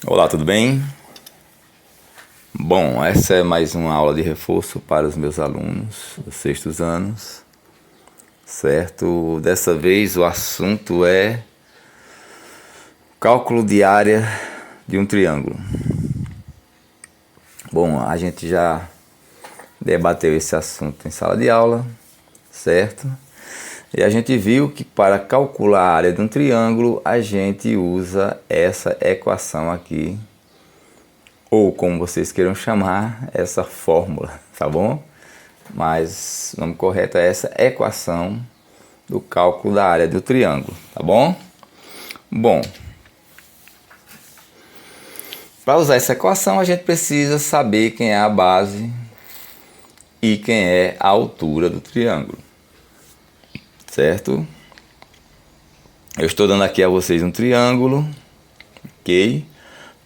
Olá, tudo bem? Bom, essa é mais uma aula de reforço para os meus alunos dos sextos anos, certo? Dessa vez o assunto é cálculo de área de um triângulo. Bom, a gente já debateu esse assunto em sala de aula, certo? E a gente viu que para calcular a área de um triângulo, a gente usa essa equação aqui, ou como vocês queiram chamar, essa fórmula, tá bom? Mas o nome correto é essa equação do cálculo da área do triângulo, tá bom? Bom, para usar essa equação, a gente precisa saber quem é a base e quem é a altura do triângulo, certo? Eu estou dando aqui a vocês um triângulo, ok?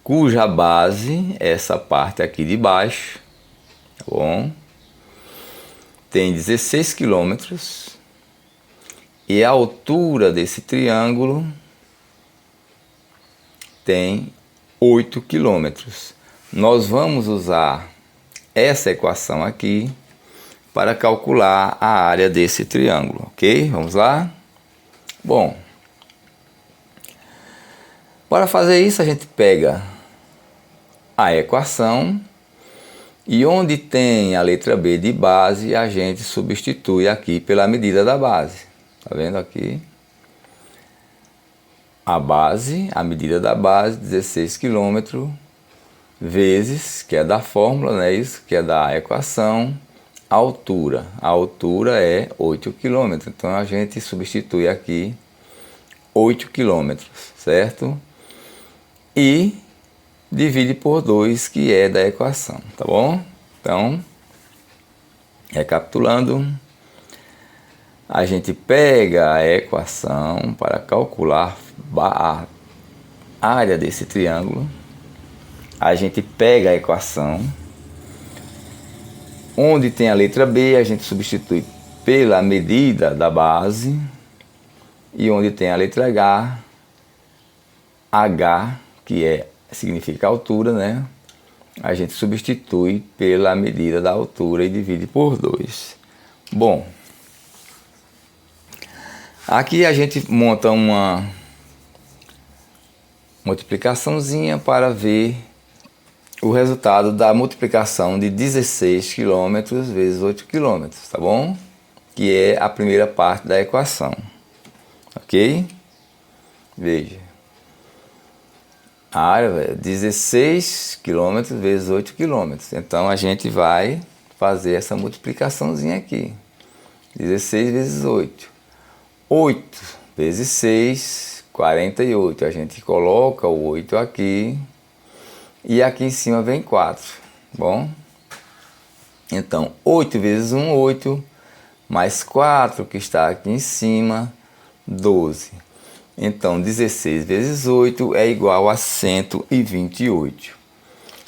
Cuja base é essa parte aqui de baixo, tá bom? Tem 16 quilômetros e a altura desse triângulo tem 8 quilômetros. Nós vamos usar essa equação aqui para calcular a área desse triângulo, ok? Vamos lá? Bom, para fazer isso a gente pega a equação e onde tem a letra B de base, a gente substitui aqui pela medida da base. Tá vendo aqui? A base, a medida da base, 16 km, vezes, que é da fórmula, né? Isso, que é da equação, a altura. A altura é 8 km. Então a gente substitui aqui 8 km, certo? E divide por 2, que é da equação, tá bom? Então, recapitulando, a gente pega a equação para calcular a área desse triângulo. A gente pega a equação, onde tem a letra B, a gente substitui pela medida da base, e onde tem a letra H, que significa altura, né? A gente substitui pela medida da altura e divide por 2. Bom, aqui a gente monta uma multiplicaçãozinha para ver o resultado da multiplicação de 16 km vezes 8 km, tá bom? Que é a primeira parte da equação, ok? Veja. A área é 16 km vezes 8 km. Então a gente vai fazer essa multiplicaçãozinha aqui. 16 vezes 8. 8 vezes 6, 48. A gente coloca o 8 aqui. E aqui em cima vem 4. Bom? Então 8 vezes 1, 8. Mais 4 que está aqui em cima, 12. Então, 16 vezes 8 é igual a 128.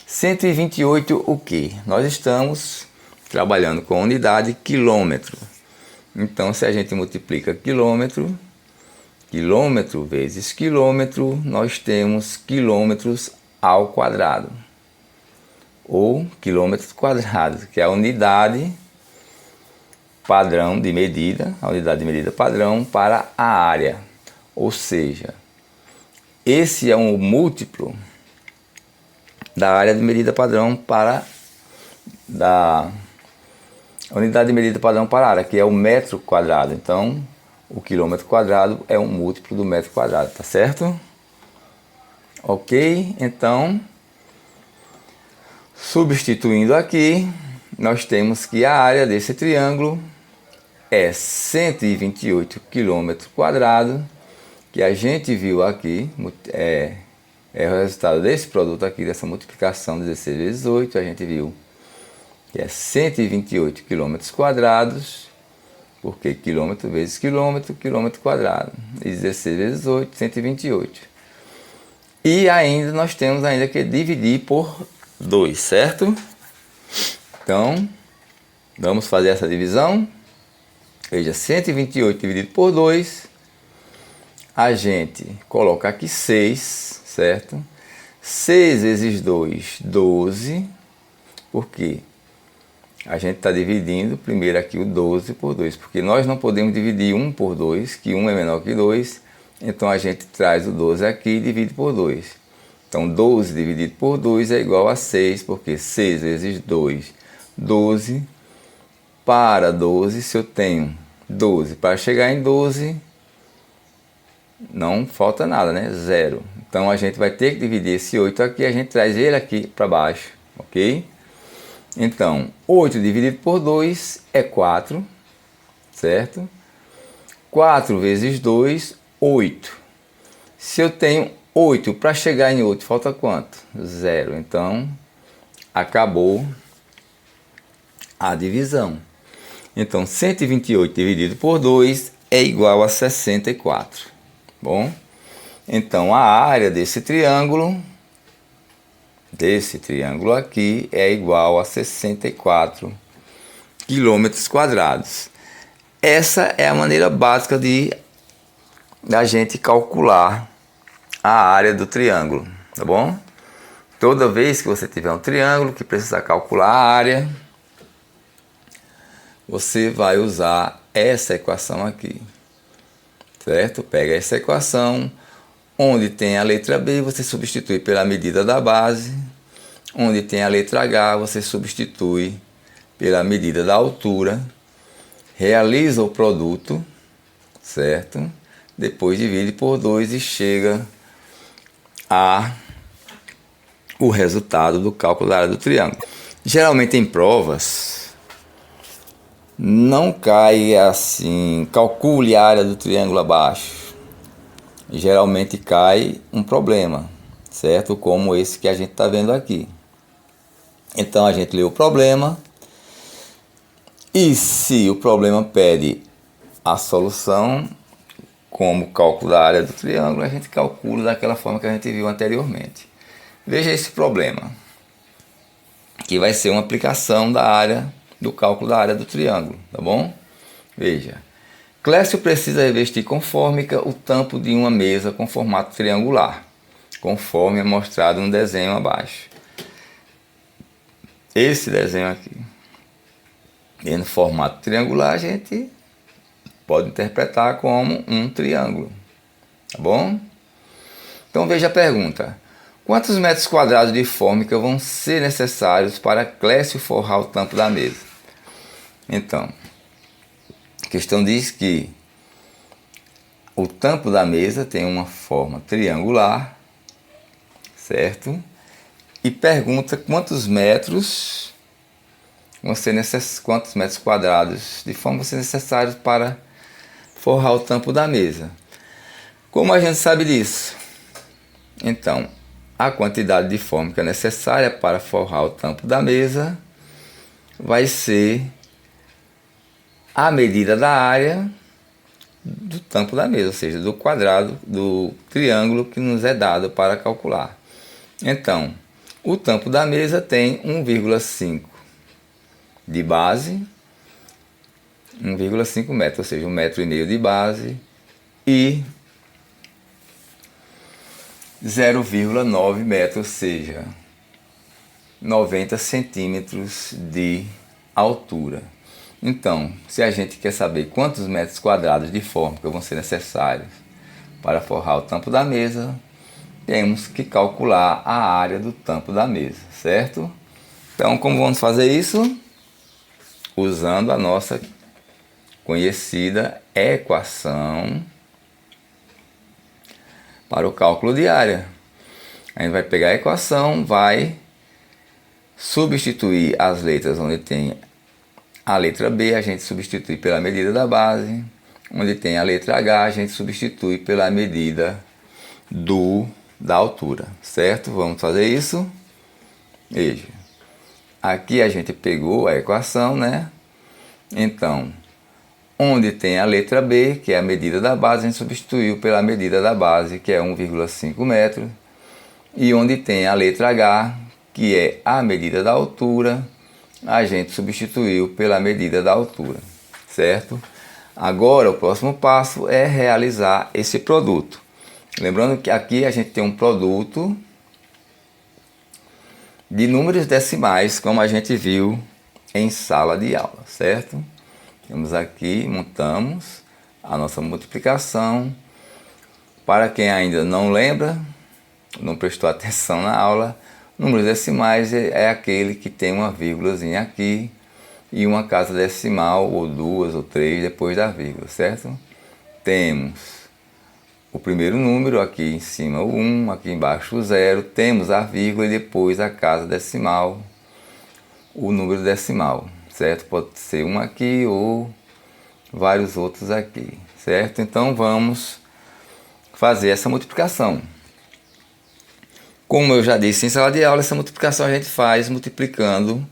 128 o quê? Nós estamos trabalhando com a unidade quilômetro. Então, se a gente multiplica quilômetro, quilômetro vezes quilômetro, nós temos quilômetros ao quadrado. Ou quilômetros quadrados, que é a unidade padrão de medida, a unidade de medida padrão para a área. Ou seja, esse é um múltiplo da área de medida padrão para da unidade de medida padrão para a área, que é o metro quadrado. Então, o quilômetro quadrado é um múltiplo do metro quadrado, tá certo? Ok? Então, substituindo aqui, nós temos que a área desse triângulo é 128 km quadrados, que a gente viu aqui, é o resultado desse produto aqui, dessa multiplicação 16 vezes 8, a gente viu que é 128 km quadrados, porque quilômetro vezes quilômetro, quilômetro quadrado, e 16 vezes 8, 128. E ainda nós temos ainda que dividir por 2, certo? Então, vamos fazer essa divisão. Veja, 128 dividido por 2, a gente coloca aqui 6, certo? 6 vezes 2, 12. Por quê? A gente está dividindo primeiro aqui o 12 por 2, porque nós não podemos dividir 1 por 2, que 1 é menor que 2, então a gente traz o 12 aqui e divide por 2. Então 12 dividido por 2 é igual a 6, porque 6 vezes 2, 12. Para 12, se eu tenho 12, para chegar em 12, não falta nada, né? Zero. Então a gente vai ter que dividir esse 8 aqui, a gente traz ele aqui para baixo, ok? Então, 8 dividido por 2 é 4, certo? 4 vezes 2, 8. Se eu tenho 8 para chegar em 8, falta quanto? 0. Então, acabou a divisão. Então, 128 dividido por 2 é igual a 64. Bom? Então, a área desse triângulo aqui é igual a 64 quilômetros quadrados. Essa é a maneira básica da gente calcular a área do triângulo, tá bom? Toda vez que você tiver um triângulo que precisa calcular a área, você vai usar essa equação aqui, certo? Pega essa equação, onde tem a letra B, você substitui pela medida da base. Onde tem a letra H, você substitui pela medida da altura. Realiza o produto, certo? Depois divide por 2 e chega a o resultado do cálculo da área do triângulo. Geralmente em provas, não cai assim, calcule a área do triângulo abaixo. Geralmente cai um problema, certo? Como esse que a gente está vendo aqui. Então a gente lê o problema e se o problema pede a solução, como cálculo da área do triângulo, a gente calcula daquela forma que a gente viu anteriormente. Veja esse problema, que vai ser uma aplicação da área do cálculo da área do triângulo, tá bom? Veja. Clécio precisa revestir com fórmica o tampo de uma mesa com formato triangular, conforme é mostrado no desenho abaixo. Esse desenho aqui, no formato triangular, a gente pode interpretar como um triângulo, tá bom? Então veja a pergunta: quantos metros quadrados de fórmica vão ser necessários para Clécio forrar o tampo da mesa? Então, a questão diz que o tampo da mesa tem uma forma triangular, certo? E pergunta quantos metros quadrados de forma vão ser necessários para forrar o tampo da mesa. Como a gente sabe disso? Então, a quantidade de fórmica necessária para forrar o tampo da mesa vai ser a medida da área do tampo da mesa, ou seja, do quadrado, do triângulo que nos é dado para calcular. Então, o tampo da mesa tem 1,5 de base, 1,5 metros, ou seja, 1,5 metro de base e 0,9 metros, ou seja, 90 centímetros de altura. Então, se a gente quer saber quantos metros quadrados de fórmica vão ser necessários para forrar o tampo da mesa, temos que calcular a área do tampo da mesa, certo? Então, como vamos fazer isso? Usando a nossa conhecida equação para o cálculo de área. A gente vai pegar a equação, vai substituir as letras onde tem a letra B, a gente substitui pela medida da base. Onde tem a letra H, a gente substitui pela medida da altura, certo? Vamos fazer isso. Veja, aqui a gente pegou a equação, né? Então, onde tem a letra B, que é a medida da base, a gente substituiu pela medida da base, que é 1,5 metros. E onde tem a letra H, que é a medida da altura, a gente substituiu pela medida da altura, certo? Agora o próximo passo é realizar esse produto. Lembrando que aqui a gente tem um produto de números decimais, como a gente viu em sala de aula, certo? Temos aqui, montamos a nossa multiplicação. Para quem ainda não lembra, não prestou atenção na aula, números decimais é aquele que tem uma vírgulazinha aqui e uma casa decimal, ou duas ou três depois da vírgula, certo? Temos o primeiro número, aqui em cima o 1, aqui embaixo o 0, temos a vírgula e depois a casa decimal, o número decimal, certo? Pode ser um aqui ou vários outros aqui, certo? Então vamos fazer essa multiplicação. Como eu já disse em sala de aula, essa multiplicação a gente faz multiplicando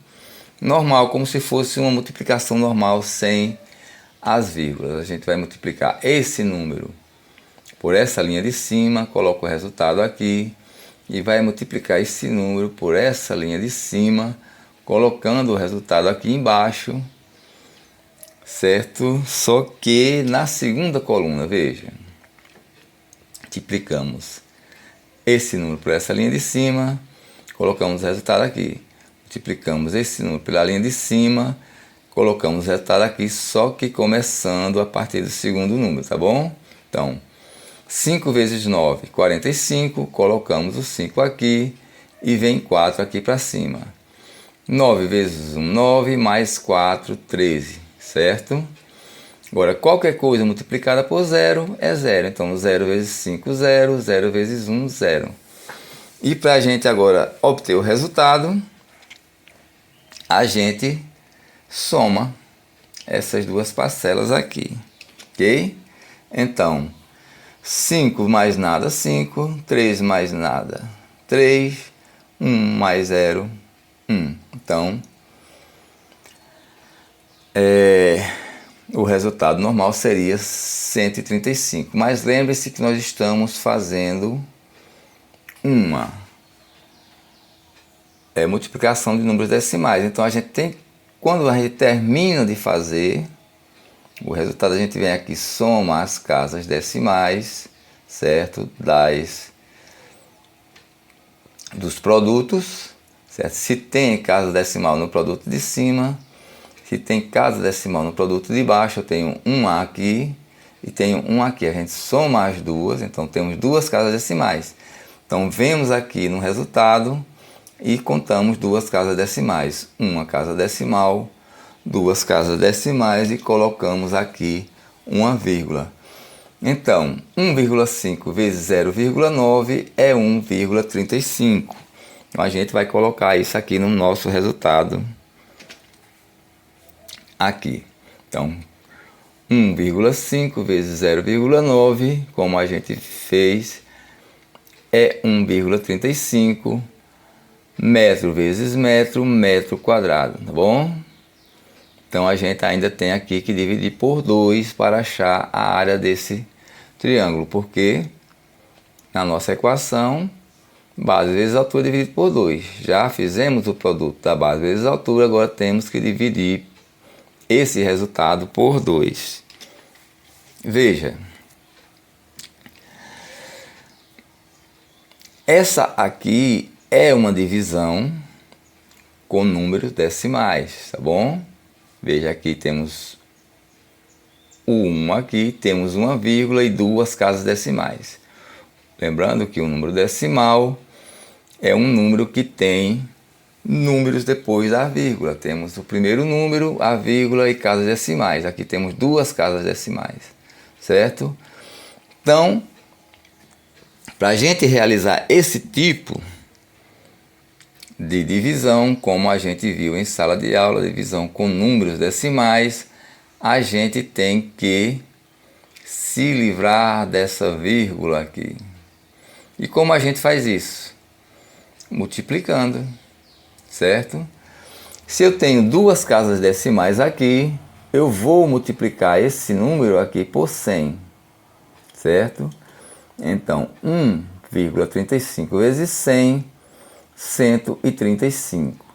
normal, como se fosse uma multiplicação normal sem as vírgulas. A gente vai multiplicar esse número por essa linha de cima, coloca o resultado aqui e vai multiplicar esse número por essa linha de cima, colocando o resultado aqui embaixo, certo? Só que na segunda coluna, veja, multiplicamos esse número por essa linha de cima, colocamos o resultado aqui. Multiplicamos esse número pela linha de cima, colocamos o resultado aqui, só que começando a partir do segundo número, tá bom? Então, 5 vezes 9, 45, colocamos o 5 aqui e vem 4 aqui para cima. 9 vezes 1, 9, mais 4, 13, certo? Agora, qualquer coisa multiplicada por 0 é 0. Então, 0 vezes 5, 0. 0 vezes 1, 0. E para a gente agora obter o resultado, a gente soma essas duas parcelas aqui. Ok? Então, 5 mais nada, 5. 3 mais nada, 3. 1 mais 0, 1. Então, o resultado normal seria 135. Mas lembre-se que nós estamos fazendo uma multiplicação de números decimais. Então a gente tem, quando a gente termina de fazer o resultado, a gente vem aqui, soma as casas decimais, certo? Dos produtos, certo? Se tem casa decimal no produto de cima, se tem casa decimal no produto de baixo, eu tenho um aqui e tenho um aqui. A gente soma as duas, então temos duas casas decimais. Então vemos aqui no resultado e contamos duas casas decimais. Uma casa decimal, duas casas decimais e colocamos aqui uma vírgula. Então, 1,5 vezes 0,9 é 1,35. Então a gente vai colocar isso aqui no nosso resultado. Aqui. Então, 1,5 vezes 0,9, como a gente fez, é 1,35. Metro vezes metro, metro quadrado, tá bom? Então a gente ainda tem aqui que dividir por 2 para achar a área desse triângulo, porque na nossa equação, base vezes altura dividido por 2. Já fizemos o produto da base vezes altura, agora temos que dividir esse resultado por 2. Veja, essa aqui é uma divisão com números decimais, tá bom? Veja, aqui temos o 1 aqui, temos uma vírgula e duas casas decimais. Lembrando que o número decimal é um número que tem números depois da vírgula. Temos o primeiro número, a vírgula e casas decimais. Aqui temos duas casas decimais, certo? Então, para a gente realizar esse tipo de divisão, como a gente viu em sala de aula, divisão com números decimais, a gente tem que se livrar dessa vírgula aqui. E como a gente faz isso? Multiplicando, certo? Se eu tenho duas casas decimais aqui, eu vou multiplicar esse número aqui por 100, certo? Então, 1,35 vezes 100, 135.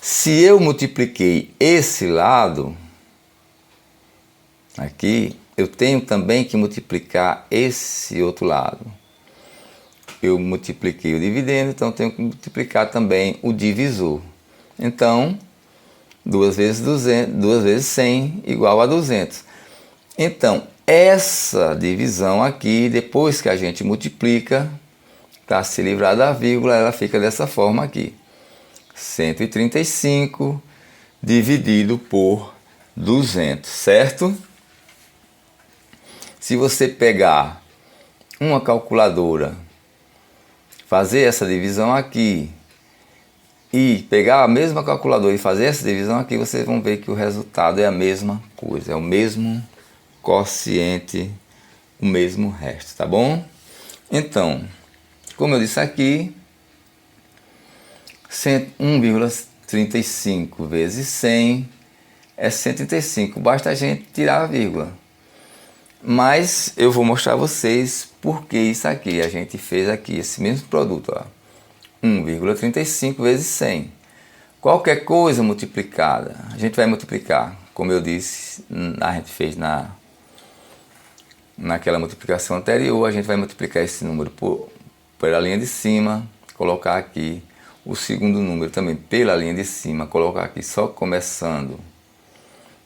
Se eu multipliquei esse lado aqui, eu tenho também que multiplicar esse outro lado. eu multipliquei o dividendo, então tenho que multiplicar também o divisor. Então, 2 vezes 100 igual a 200. Então, essa divisão aqui, depois que a gente multiplica, para se livrar da vírgula, ela fica dessa forma aqui. 135 dividido por 200, certo? Se você pegar uma calculadora, fazer essa divisão aqui e pegar a mesma calculadora e fazer essa divisão aqui, vocês vão ver que o resultado é a mesma coisa, é o mesmo quociente, o mesmo resto, tá bom? Então, como eu disse aqui, 1,35 vezes 100 é 135, basta a gente tirar a vírgula. Mas eu vou mostrar a vocês por que isso aqui. A gente fez aqui esse mesmo produto, ó, 1,35 vezes 100. Qualquer coisa multiplicada, a gente vai multiplicar, como eu disse, a gente fez naquela multiplicação anterior, a gente vai multiplicar esse número pela linha de cima, colocar aqui o segundo número também pela linha de cima, colocar aqui só começando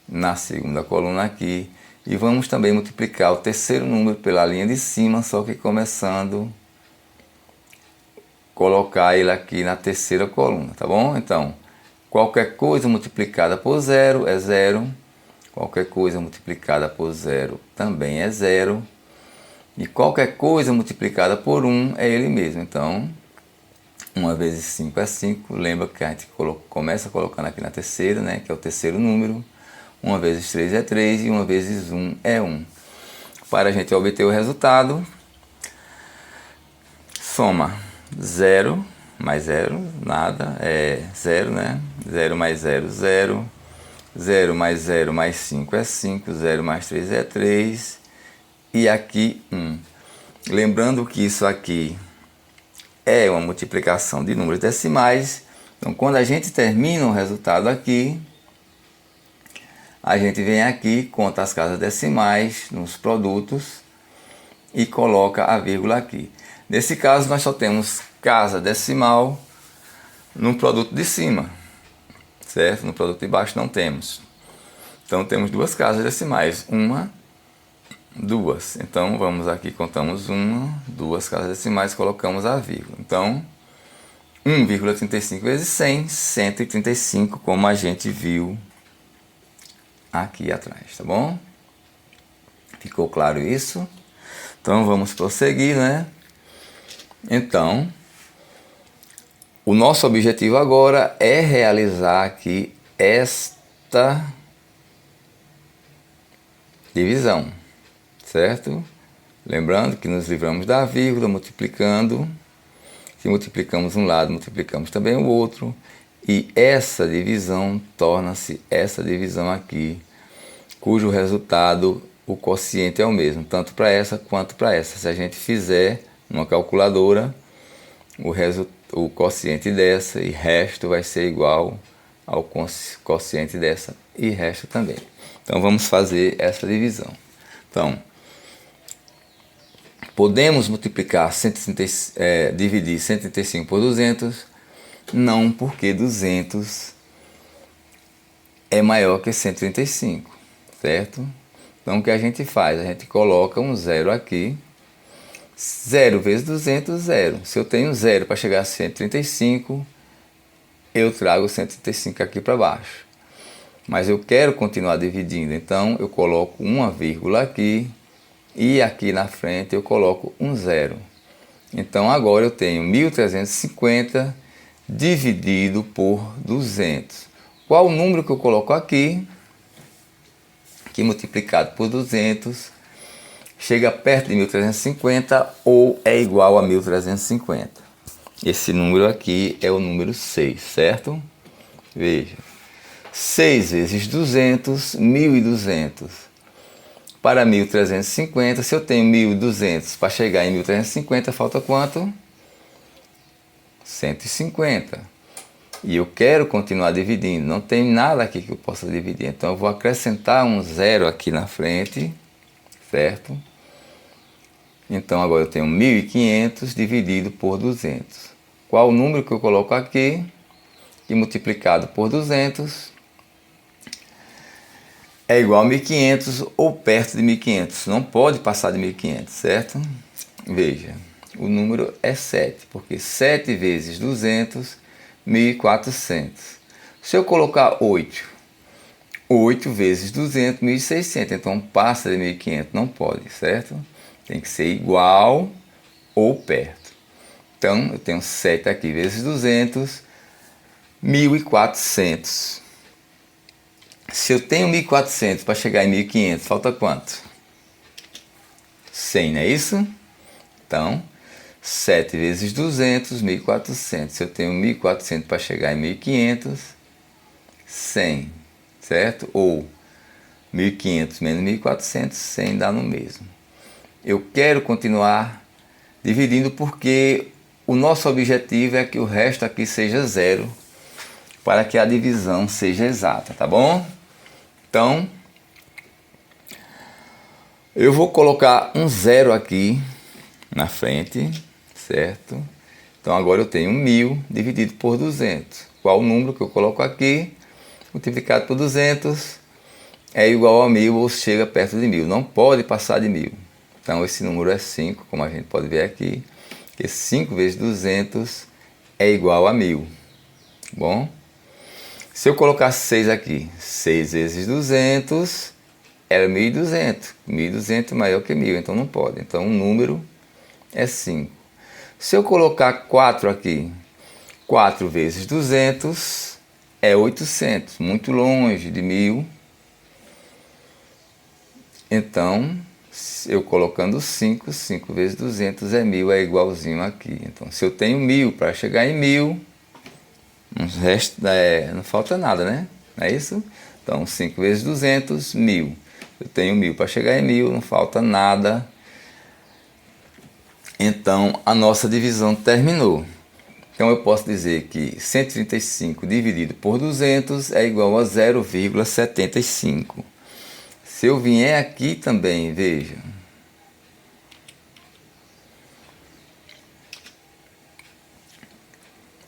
na segunda coluna aqui, e vamos também multiplicar o terceiro número pela linha de cima, só que começando colocar ele aqui na terceira coluna, tá bom? Então, qualquer coisa multiplicada por zero é zero, qualquer coisa multiplicada por zero também é zero, e qualquer coisa multiplicada por 1 é ele mesmo. Então, 1 vezes 5 é 5, lembra que a gente começa colocando aqui na terceira, né, que é o terceiro número. 1 vezes 3 é 3 e 1 vezes 1 é 1. Para a gente obter o resultado, soma 0 mais 0, nada, é 0, né? 0 mais 0, 0. 0 mais 0 mais 5 é 5, 0 mais 3 é 3, e aqui 1. Lembrando que isso aqui é uma multiplicação de números decimais, então quando a gente termina o resultado aqui, a gente vem aqui, conta as casas decimais nos produtos e coloca a vírgula aqui. Nesse caso, nós só temos casa decimal no produto de cima, certo? No produto de baixo não temos. Então temos duas casas decimais, 1, 2. Então vamos aqui, contamos 1, 2 casas decimais, colocamos a vírgula. Então 1,35 vezes 100, 135, como a gente viu aqui atrás, tá bom? Ficou claro isso? Então vamos prosseguir, né? Então, o nosso objetivo agora é realizar aqui esta divisão, certo? Lembrando que nos livramos da vírgula, multiplicando. Se multiplicamos um lado, multiplicamos também o outro. E essa divisão torna-se essa divisão aqui, cujo resultado, o quociente é o mesmo, tanto para essa quanto para essa. Se a gente fizer uma calculadora, o quociente dessa e resto vai ser igual ao quociente dessa e resto também. Então vamos fazer essa divisão. Então, podemos multiplicar, dividir 135 por 200, não, porque 200 é maior que 135, certo? Então o que a gente faz? A gente coloca um zero aqui. 0 vezes 200, 0. Se eu tenho 0 para chegar a 135, eu trago 135 aqui para baixo. Mas eu quero continuar dividindo, então eu coloco uma vírgula aqui e aqui na frente eu coloco um zero. Então agora eu tenho 1.350 dividido por 200. Qual o número que eu coloco aqui? Que multiplicado por 200 chega perto de 1.350 ou é igual a 1.350. Esse número aqui é o número 6, certo? Veja, 6 vezes 200, 1.200. Para 1.350, se eu tenho 1.200 para chegar em 1.350, falta quanto? 150. E eu quero continuar dividindo, não tem nada aqui que eu possa dividir. Então eu vou acrescentar um zero aqui na frente, certo? Então agora eu tenho 1.500 dividido por 200. Qual o número que eu coloco aqui? E multiplicado por 200 é igual a 1.500 ou perto de 1.500. Não pode passar de 1.500, certo? Veja, o número é 7, porque 7 vezes 200, 1.400. Se eu colocar 8 vezes 200, 1.600. Então passa de 1.500, não pode, certo? Tem que ser igual ou perto. Então eu tenho 7 aqui vezes 200, 1.400. Se eu tenho 1.400 para chegar em 1.500, falta quanto? 100, não é isso? Então, 7 vezes 200, 1.400. Se eu tenho 1.400 para chegar em 1.500, 100, certo? Ou 1.500 menos 1.400, 100 dá no mesmo. Eu quero continuar dividindo porque o nosso objetivo é que o resto aqui seja zero, para que a divisão seja exata, tá bom? Então, eu vou colocar um zero aqui na frente, certo? Então agora eu tenho 1.000 dividido por 200. Qual o número que eu coloco aqui? Multiplicado por 200 é igual a 1.000 ou chega perto de 1.000. Não pode passar de 1.000. Então esse número é 5, como a gente pode ver aqui. Que 5 vezes 200 é igual a 1.000. Bom? Se eu colocar 6 aqui, 6 vezes 200 era 1.200. 1.200 maior que 1.000, então não pode. Então o número é 5. Se eu colocar 4 aqui, 4 vezes 200 é 800, muito longe de 1.000. Então, eu colocando 5, 5 vezes 200 é 1.000, é igualzinho aqui. Então, se eu tenho 1.000 para chegar em 1.000, não falta nada, né? Não é isso? Então, 5 vezes 200, 1.000. Eu tenho 1.000 para chegar em 1.000, não falta nada. Então, a nossa divisão terminou. Então, eu posso dizer que 135 dividido por 200 é igual a 0,75. Se eu vier aqui também, veja.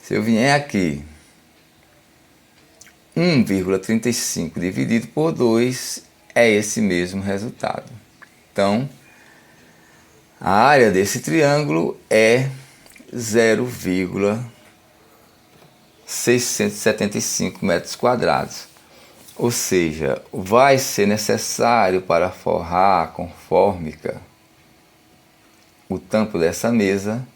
Se eu vier aqui, 1,35 dividido por 2 é esse mesmo resultado. Então, a área desse triângulo é 0,675 metros quadrados. Ou seja, vai ser necessário para forrar com fórmica o tampo dessa mesa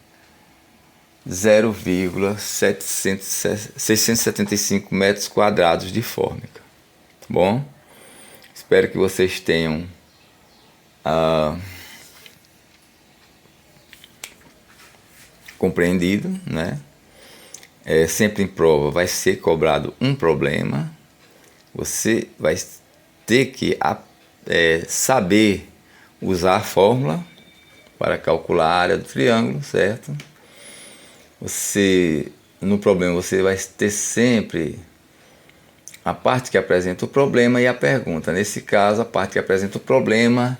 0,675 metros quadrados de fórmica. Tá bom? Espero que vocês tenham compreendido, né? Sempre em prova vai ser cobrado um problema. Você vai ter que saber usar a fórmula para calcular a área do triângulo, certo? No problema você vai ter sempre a parte que apresenta o problema e a pergunta. Nesse caso, a parte que apresenta o problema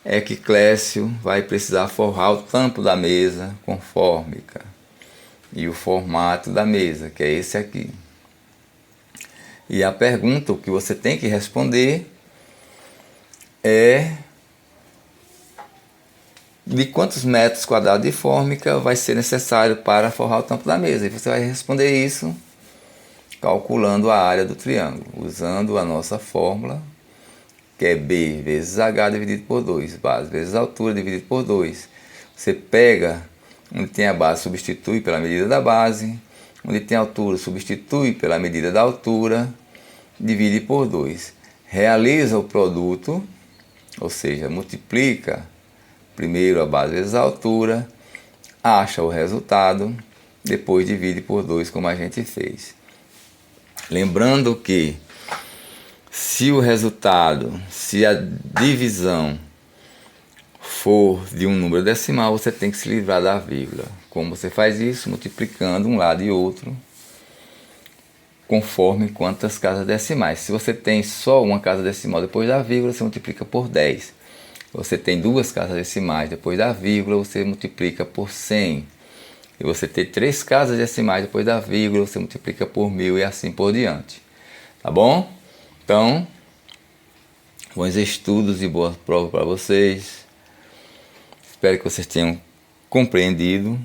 é que Clécio vai precisar forrar o tampo da mesa com fórmica e o formato da mesa, que é esse aqui. E a pergunta, o que você tem que responder é de quantos metros quadrados de fórmica vai ser necessário para forrar o tampo da mesa. E você vai responder isso calculando a área do triângulo, usando a nossa fórmula, que é B vezes H dividido por 2, base vezes altura dividido por 2. Você pega onde tem a base, substitui pela medida da base, onde tem altura, substitui pela medida da altura, divide por 2. Realiza o produto, ou seja, multiplica primeiro a base vezes a altura, acha o resultado, depois divide por 2 como a gente fez. Lembrando que se a divisão for de um número decimal, você tem que se livrar da vírgula. Como você faz isso? Multiplicando um lado e outro, conforme quantas casas decimais. Se você tem só uma casa decimal depois da vírgula, você multiplica por 10. você tem duas casas decimais, depois da vírgula você multiplica por 100. E você tem 3 casas decimais, depois da vírgula você multiplica por 1000 e assim por diante. Tá bom? Então, bons estudos e boas provas para vocês. Espero que vocês tenham compreendido,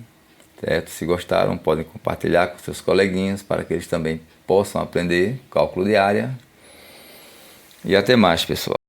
certo? Se gostaram, podem compartilhar com seus coleguinhas para que eles também possam aprender cálculo de área. E até mais, pessoal.